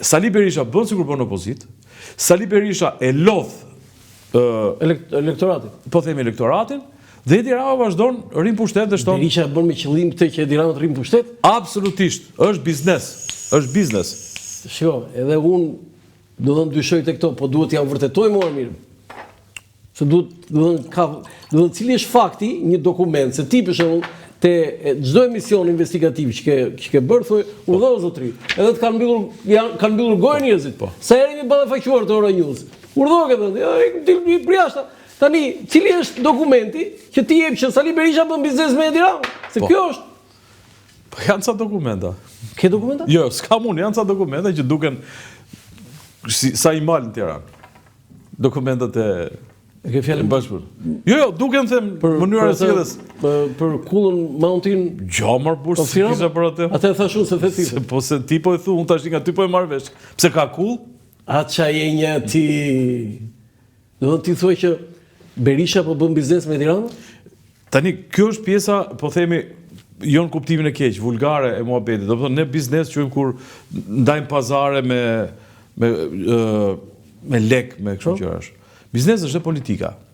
Sali Berisha bën sikur bën opozit, Sali Berisha e lodh Elektoratin. po themi elektoratin, dhe Edi Rama vazhdon rrim pushtet dhe shton. Berisha bën me qëllim këtë që Edi Rama të rrim pushtet? Absolutisht, është biznes, është biznes. Shiko, edhe unë do të dyshoj të këto, po duhet ja vërtetoj mua mirë. Se duhet cili është fakti një dokument, se ti për shembull te çdo emision investigativ që ke bërë thoj, urdhëro zotëri. Edhe të kanë mbyllur gojën njerëzit. Sa herë jemi ballafaqur te Euronews. Urdhëro këtë, për jashtë. Tani, cili është dokumenti që ti jep që Sali Berisha bën biznes me Edi Rama? Se kjo është. Po janë ca dokumenta. Ke dokumenta? Jo, s'kam unë, janë ca dokumenta që duken sa i mal në Tiranë. Dokumentat e ke fjalën bashkëpunës. Jo, duken them mënyra e sjelljes. Për Kullën Mountain. Gjomar burse kisha për atë. Atë thash unë se the ti. Po se ti po e thu, unë tash nga ty po e marr vesh. Pse ka kull? Atë je një ti. Do të ti thuaj që Berisha po bën biznes me Edi Rama? Tani kjo është pjesa, po themi, jo në kuptimin e keq, vulgare e muhabetit. Do të thonë ne biznes quajmë kur ndajmë pazare me lek, me kështu gjërash. Biznesi është politika.